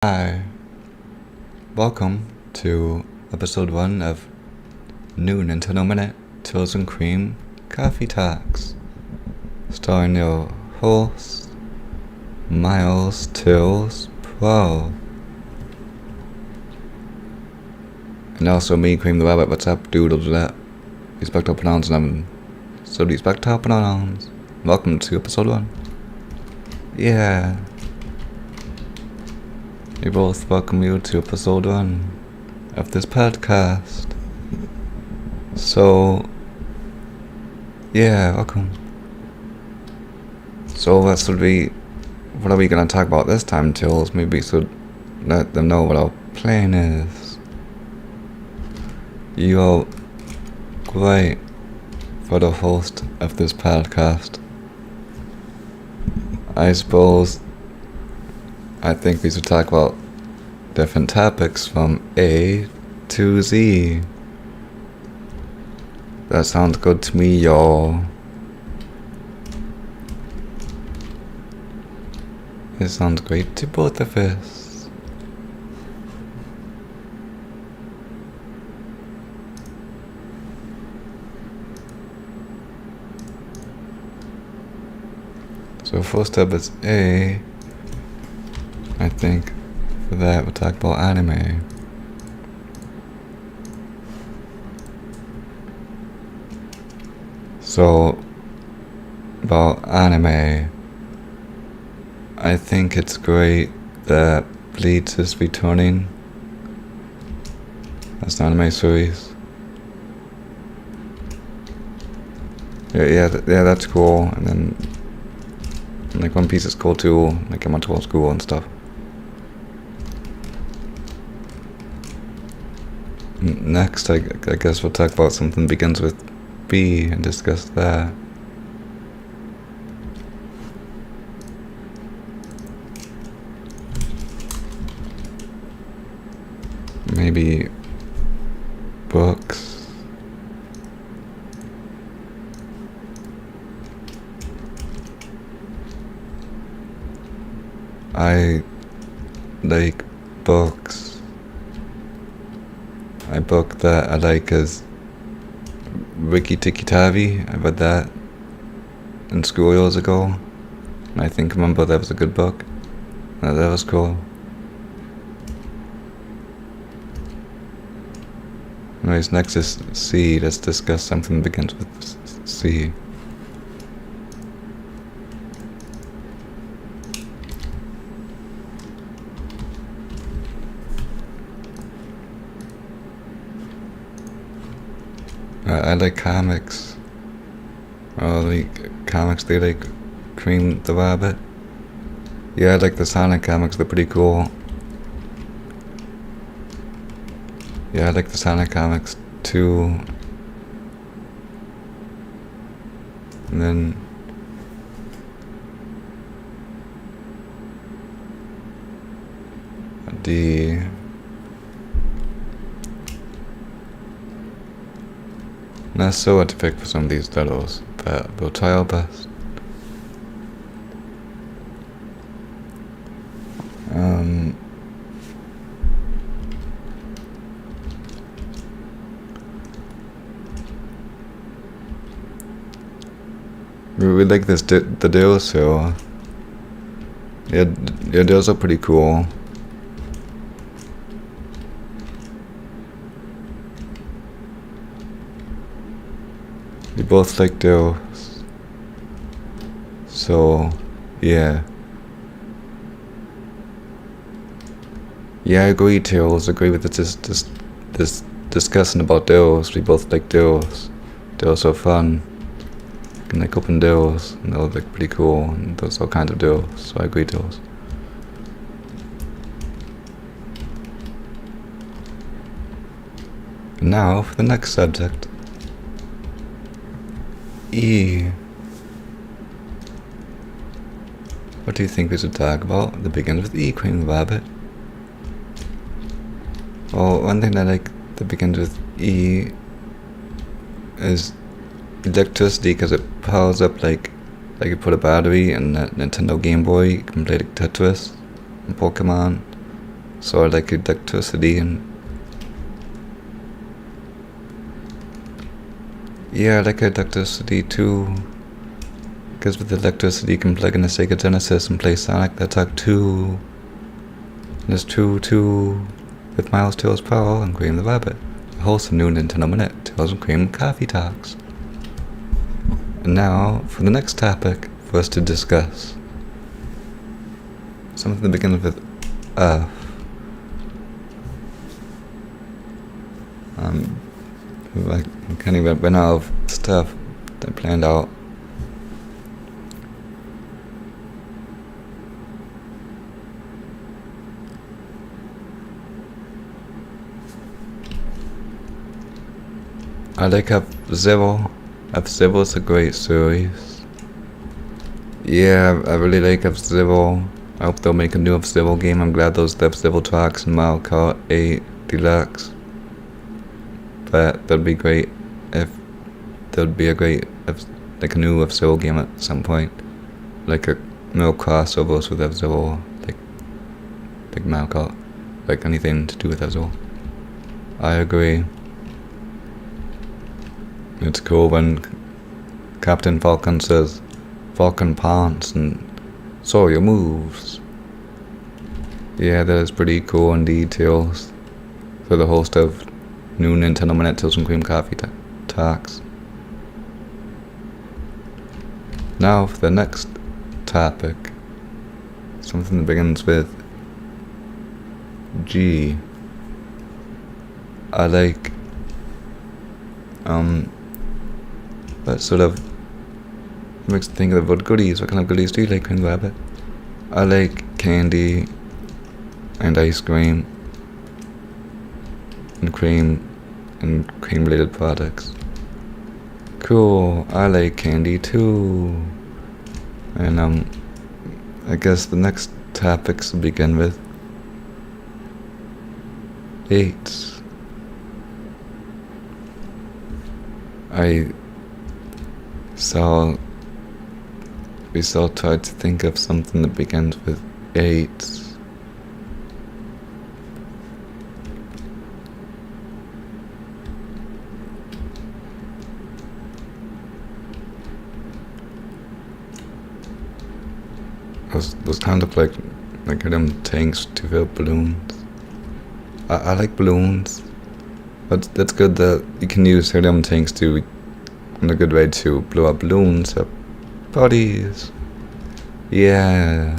Hi, welcome to episode 1 of New Nintendo Minute Tills and Cream Coffee Talks, starring your host, Miles Tills Pro. And also me, Cream the Rabbit. What's up, doodles? That respect to pronounce them. So respect to pronounce. Welcome to episode 1. Yeah. We both welcome you to episode 1 of this podcast. So, yeah, welcome. So what are we gonna talk about this time, Tills? Maybe we should let them know what our plan is. You're great for the host of this podcast. I think we should talk about different topics from A to Z. That sounds good to me, y'all. It sounds great to both of us. So first up is A. I think for that we'll talk about anime. So, about anime, I think it's great that Bleach is returning as an anime series. Yeah, that's cool. And then, like, One Piece is cool too. Like, I'm old school and stuff. Next, I guess we'll talk about something that begins with B and discuss that. Maybe books. I like books. A book that I like is Riki Tikki Tavi. I read that in school years ago. And I remember that was a good book. That was cool. Anyways, next is C. Let's discuss something that begins with C. I like comics. Comics, they like Cream the Rabbit. Yeah, I like the Sonic comics, they're pretty cool. Yeah, I like the Sonic comics too. And then D. Not so hard to pick for some of these titles, but we'll try our best. We like this the deals, so yeah, deals are pretty cool. We both like deals, so yeah. Yeah, I agree, Tails. Agree with this discussing about deals. We both like deals. Deals are fun. You can like open deals, and they'll look pretty cool, and there's all kinds of deals, so I agree, deals. And now for the next subject. E. What do you think we should talk about? That begins with E, Cream the Rabbit. Well, one thing that I like that begins with E is electricity, because it powers up like you put a battery in that Nintendo Game Boy. You can play like Tetris and Pokemon So I like electricity, and yeah, I like electricity too. Because with electricity you can plug in a Sega Genesis and play Sonic the Hedgehog 2. And there's 2 with Miles Tails Prowl and Cream the Rabbit. The host of New Nintendo Minute, Tails and Cream Coffee Talks. And now for the next topic for us to discuss. Something that begins with F. I can't even run out of stuff that I planned out. I like F-Zero. F-Zero is a great series. Yeah, I really like F-Zero. I hope they'll make a new F-Zero game. I'm glad those F-Zero tracks in Mario Kart 8 Deluxe. But that'd be great if like a new F-Zero game at some point. Like a no crossovers with F-Zero, like Mario Kart, like anything to do with F-Zero. I agree. It's cool when Captain Falcon says, Falcon Pants, and so your moves. Yeah, that is pretty cool indeed, Tails. For the host of New Nintendo Minute, Tails and Cream Coffee Talks. Now for the next topic. Something that begins with G. I like that sort of makes me think about goodies. What kind of goodies do you like, Cream Rabbit? I like candy and ice cream and cream related products. Cool, I like candy too. And I guess the next topics will begin with 8. We saw tried to think of something that begins with 8. Was kind of like them tanks to fill balloons. I like balloons. But that's good that you can use helium tanks to in a good way to blow up balloons up bodies. Yeah.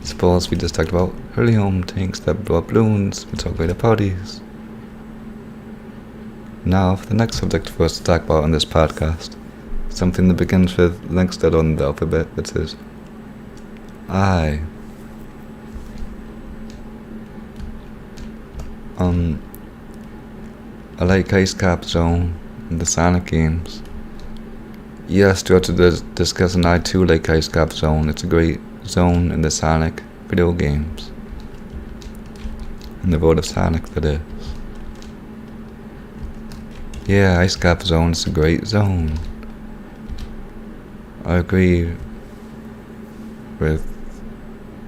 Suppose we just talked about helium tanks that blow up balloons, which are great at parties. Now for the next subject for us to talk about on this podcast. Something that begins with the next letter on the alphabet, which is I. I like Ice Cap Zone and the Sonic games. Yes, throughout the discussion, I too like Ice Cap Zone. It's a great zone in the Sonic video games. In the world of Sonic, that is. Yeah, Ice Cap Zone is a great zone. I agree with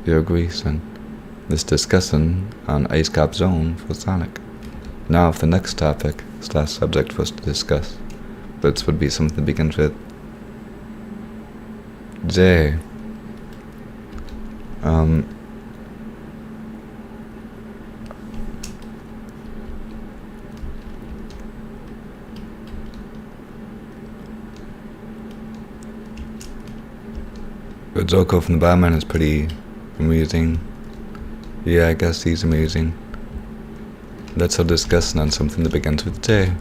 your Greece and this discussion on Ice Cap Zone for Sonic. Now for the next topic / subject for us to discuss, which would be something that begins with J. The Joko from the Batman is pretty amusing. Yeah, I guess he's amazing. Let's discuss on something that begins with J.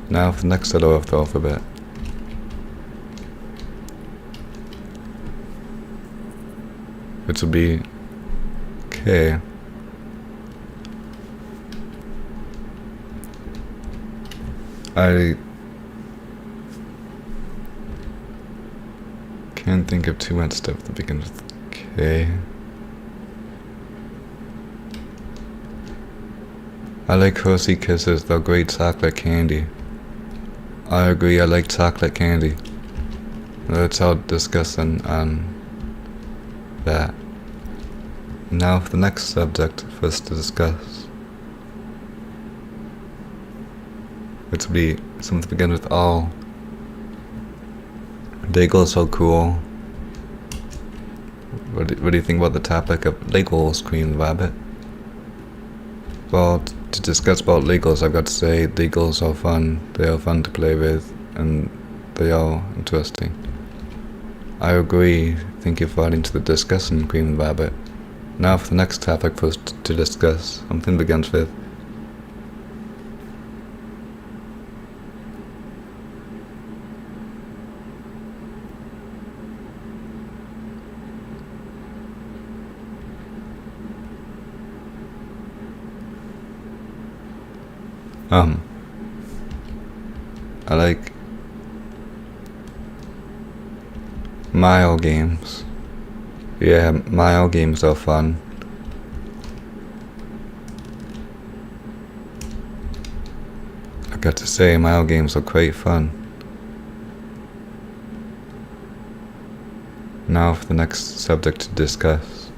Now for the next letter of the alphabet. Which will be K. I can't think of too much stuff that begins with K. I like Hershey Kisses, they're great chocolate candy. I agree, I like chocolate candy. Let's all discuss on that. Now for the next subject for us to discuss, which will be something to begin with. Oh, Lego is so cool. What do you think about the topic of Legos, Queen Rabbit? Well, to discuss about Legos, I've got to say Legos are fun. They are fun to play with, and they are interesting. I agree. Thank you for adding to the discussion, Queen Rabbit. Now for the next topic for us to discuss, something begins with I like Mario games. Yeah, Mario games are fun. I got to say, Mario games are quite fun. Now for the next subject to discuss,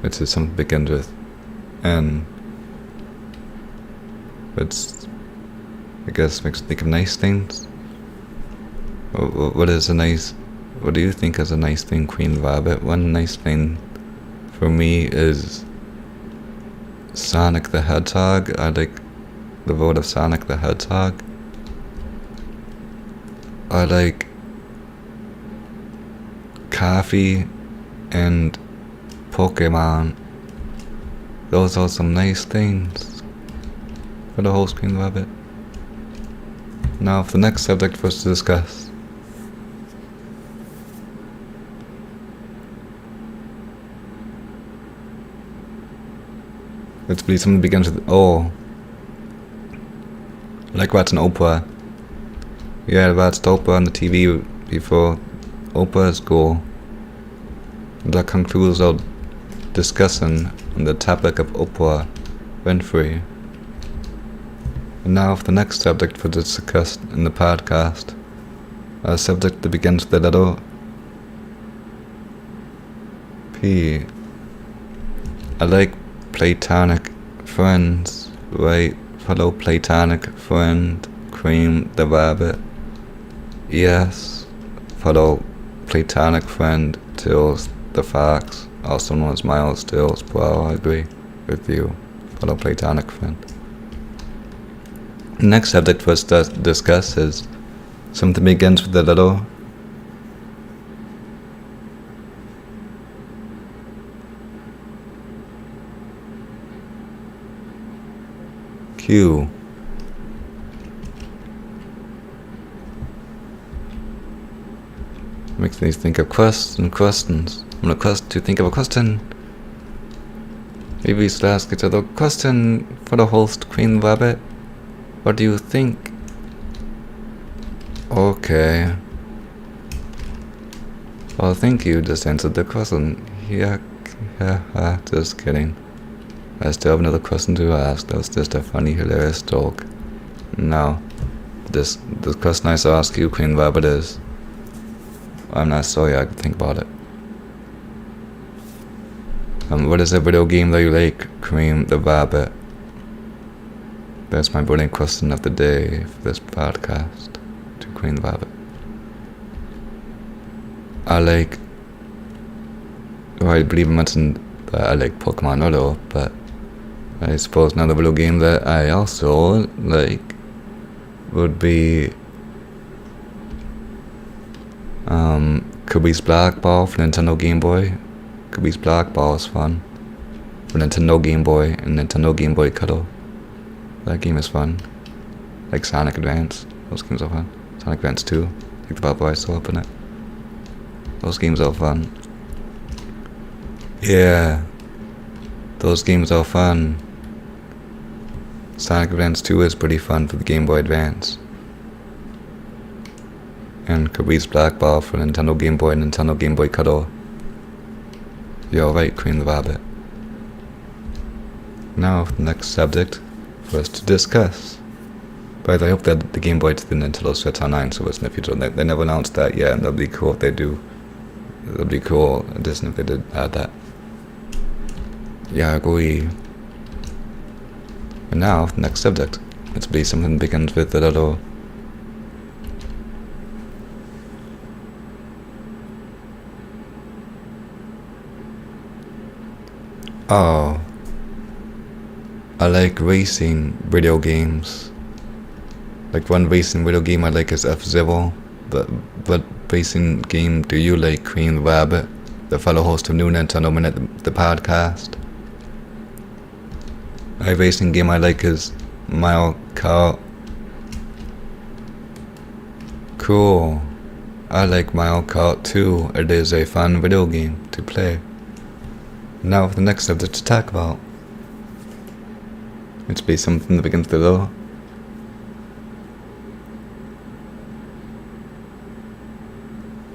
which is something that begins with N. It's, I guess, makes me think of nice things. What do you think is a nice thing, Queen Rabbit? One nice thing for me is Sonic the Hedgehog. I like the vote of Sonic the Hedgehog. I like coffee and Pokemon. Those are some nice things for the whole Queen Rabbit. Now for the next subject for us to discuss. Let's believe something begins with O. I like watching Oprah. Yeah, I watched Oprah on the TV before. Oprah is cool. That concludes our discussion on the topic of Oprah Winfrey. And now for the next subject for discuss in the podcast. A subject that begins with the letter P. I like platonic friends, right? Fellow platonic friend, Cream the Rabbit. Yes, fellow platonic friend, Tills the Fox, also known as Miles Tills. Well, I agree with you, fellow platonic friend. The next subject for us to discuss is something that begins with the letter Q. Makes me think of questions. I'm gonna think of a question. Maybe we should ask each other a question for the host, Queen Rabbit. What do you think? Okay. Well, thank you. Just answered the question. Yeah, just kidding. I still have another question to ask. That was just a funny, hilarious joke. Now, the question I shall ask you, Queen Rabbit, is... I'm not sorry, I can think about it. What is a video game that you like, Cream the Rabbit? That's my burning question of the day for this podcast to Queen Rabbit. I believe I mentioned that I like Pokemon earlier, but I suppose another video game that I also like would be Kirby's Black Ball for Nintendo Game Boy. Kirby's Black Ball is fun for Nintendo Game Boy and Nintendo Game Boy Color. That game is fun. Like Sonic Advance. Those games are fun. Sonic Advance 2. Like the Bob Boy still up in it. Those games are fun. Yeah. Those games are fun. Sonic Advance 2 is pretty fun for the Game Boy Advance. And Kirby's Black Ball for Nintendo Game Boy and Nintendo Game Boy Color. You're right, Queen the Rabbit. Now, the next subject for us to discuss. But I hope that the Game Boy to the Nintendo Switch Online service in the future. They never announced that yet, and that'd be cool if they do. That'd be cool addition if they did add that. Yeah, I agree. And now, next subject. Let's be something that begins with the letter. Oh. I like racing video games. Like one racing video game I like is F-Zero. But what racing game do you like, Queen Rabbit, the fellow host of New Nintendo Minute, the podcast? A racing game I like is Mario Kart. Cool. I like Mario Kart too. It is a fun video game to play. Now for the next subject to talk about. Let's be something that begins with O.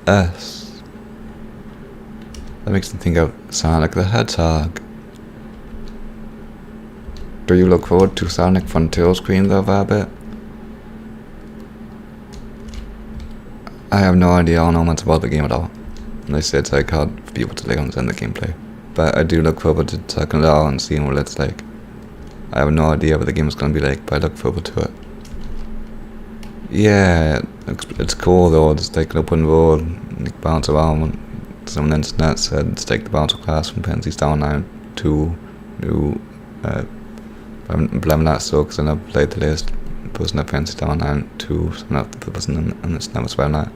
S. That makes me think of Sonic the Hedgehog. Do you look forward to Sonic Frontiers, Queen the Rabbit? I have no idea, I don't know much about the game at all. They say it's like hard for people to understand the gameplay. But I do look forward to checking it out and seeing what it's like. I have no idea what the game is going to be like, but I look forward to it. Yeah, it's cool though, it's like an open road, you bounce around. Some on the internet said it's like the bouncer class from Penzies Down Line 2, new, but I'm not so, because I never played the latest person at Penzies Down Line 2, so I'm not the person, and it's never spelled that.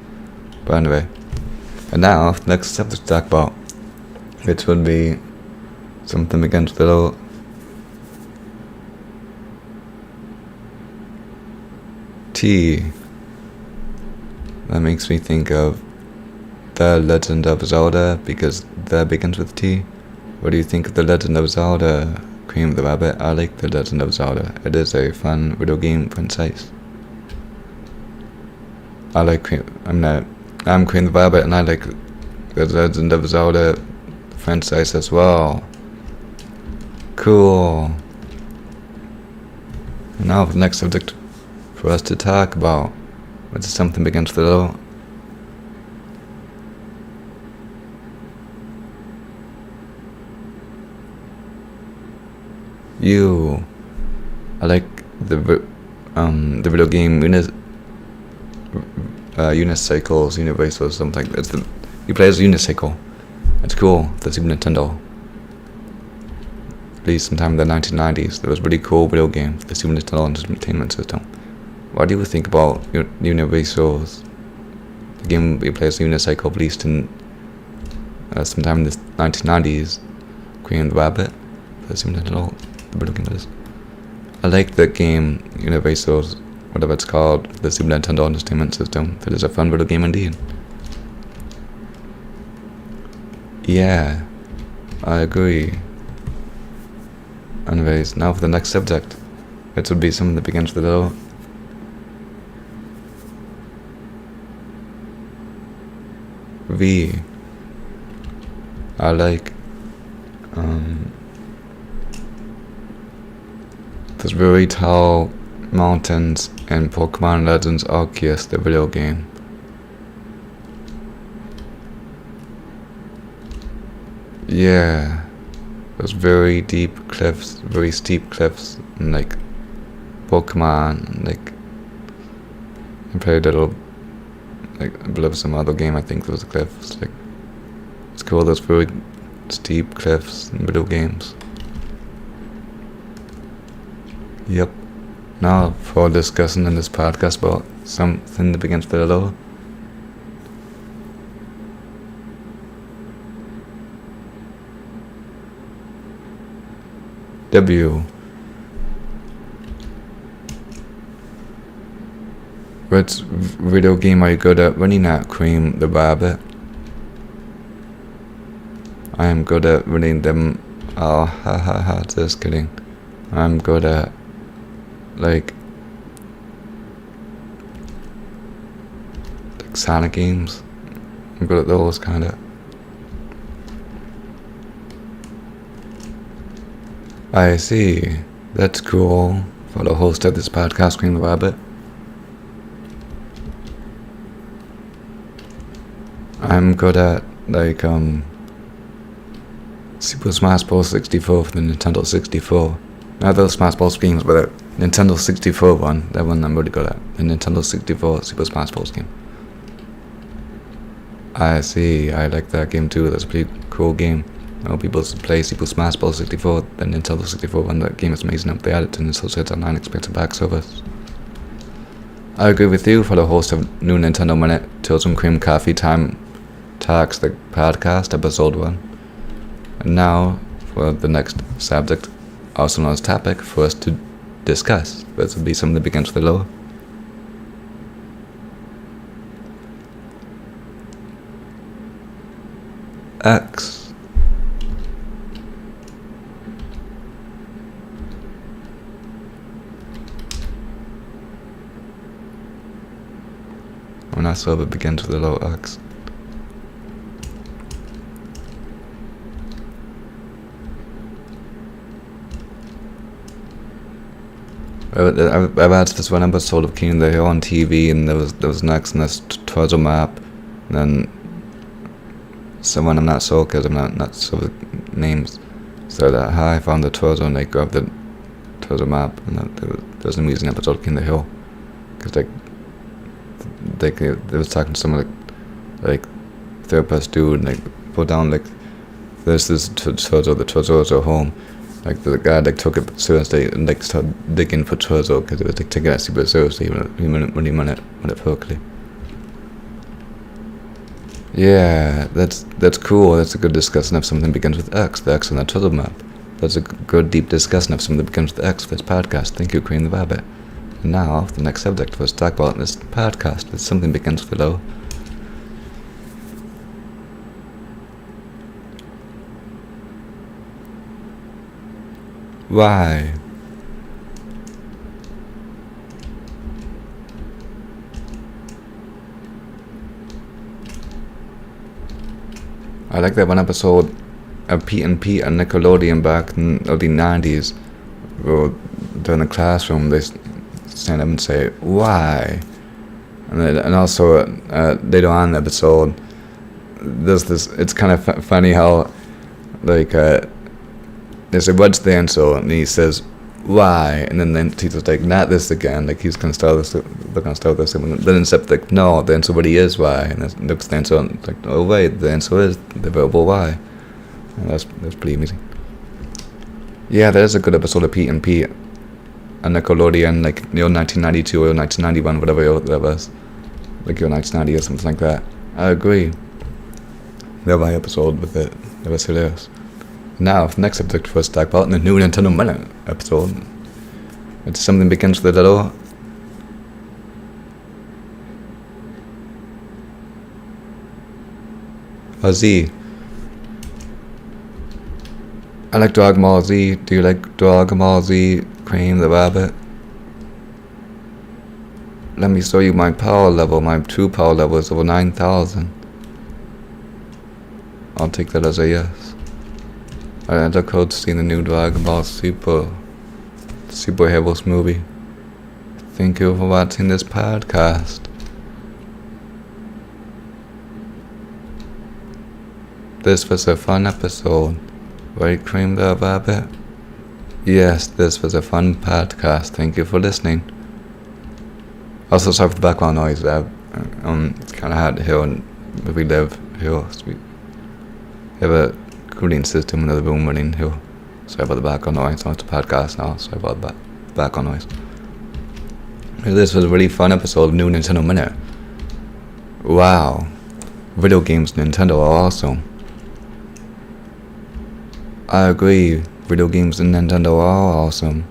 But anyway, and now, the next subject to talk about, which would be something against the law. T. That makes me think of The Legend of Zelda, because that begins with T. What do you think of The Legend of Zelda, Queen the Rabbit? I like The Legend of Zelda. It is a fun video game franchise. I like I'm Queen the Rabbit, and I like The Legend of Zelda franchise as well. Cool. And now the next subject for us to talk about, which is something begins with O. U. I like the video game Unicycles, Universal, something. You play as a unicycle. It's cool. The Super Nintendo. At least sometime in the 1990s, there was a really cool video game for the Super Nintendo Entertainment System. What do you think about Universals? The game you play as a unicycle, released in sometime in the 1990s. Queen the Rabbit, for the Super Nintendo, the video game is. I like the game Universals, whatever it's called, the Super Nintendo Entertainment System. It is a fun video game indeed. Yeah, I agree. Anyways, now for the next subject. It would be something that begins with O. V. I like there's very tall mountains in Pokemon Legends Arceus, the video game. Yeah, there's very deep cliffs, very steep cliffs, and like Pokemon, and like I played a little, like I believe some other game. I think there was a cliff. It's like it's cool. There's very steep cliffs in video games. Yep. Now for discussing in this podcast about something that begins with a O. W. Which video game are you good at running at, Queen the Rabbit? I am good at running them. Oh, ha ha ha, just kidding. I'm good at, like Sonic games. I'm good at those, kinda. I see. That's cool. For the host of this podcast, Queen the Rabbit. I'm good at like Super Smash Bros. 64 for the Nintendo 64. Not those Smash Bros. Games, but the Nintendo 64 one. That one I'm really good at. The Nintendo 64 Super Smash Bros. Game. I see. I like that game too. That's a pretty cool game. People play Super Smash Bros. 64. The Nintendo 64 one. That game is amazing. They added to Nintendo Switch Online expensive back service. I agree with you for the host of New Nintendo Minute, Tales and Cream Coffee Time Talks, the podcast, episode 1. And now, for the next subject, also known as topic, for us to discuss. This will be something that begins with a low. X. When I saw it begins with a low X. I've watched this one episode of King of the Hill on TV, and there was next in this Turtle map, and then someone I'm not so because I'm not so with names said that hi, I found the Turtle, and they grabbed the Turtle map, and there was an amazing episode of King of the Hill because they was talking to someone like third person dude, and they put down like there's this Turtle, the Turtles are home. Like the guy took it seriously and started digging for Turtle because it was taking it super seriously when he meant it perfectly. Yeah, that's cool. That's a good discussion of something that begins with X, the X on the Turtle map. That's a good deep discussion of something that begins with X for this podcast. Thank you, Queen the Rabbit. And now, the next subject for us to talk about in this podcast is something that begins with O. Why? I like that one episode of Pete and Pete on Nickelodeon back in the 90s. During the classroom, they stand up and say, why? And also, later on in the episode, there's this, it's kind of funny how, like, they say, what's the answer? And he says, why? And then the teacher's like, not this again. Like, he's going to start this. They're going to start this. And then it's like, no, the answer really is why. And then looks the answer and like, oh, wait, the answer is the verbal why. And that's pretty amazing. Yeah, that is a good episode of Pete and Pete on Nickelodeon, like, 1992 or 1991, whatever that was. Like, 1990 or something like that. I agree. That was episode with it. That was hilarious. Now, the next subject for us to talk about in the New Nintendo Minute episode. It's something that begins with a little a Z. I like Dragon Ball Z. Do you like Dragon Ball Z, Cream the Rabbit? Let me show you my power level. My true power level is over 9,000. I'll take that as a yes. I enter code to see the new Dragon Ball Super Heroes movie. Thank you for watching this podcast. This was a fun episode. Right, Cream the Rabbit? Yes, this was a fun podcast. Thank you for listening. Also, sorry for the background noise. It's kind of hard here where we live here. So we have a cooling system in the room running here. Sorry about the background noise. It's a podcast now. Sorry about the background noise. This was a really fun episode of New Nintendo Minute. Wow. Video games Nintendo are awesome. I agree. Video games in Nintendo are awesome.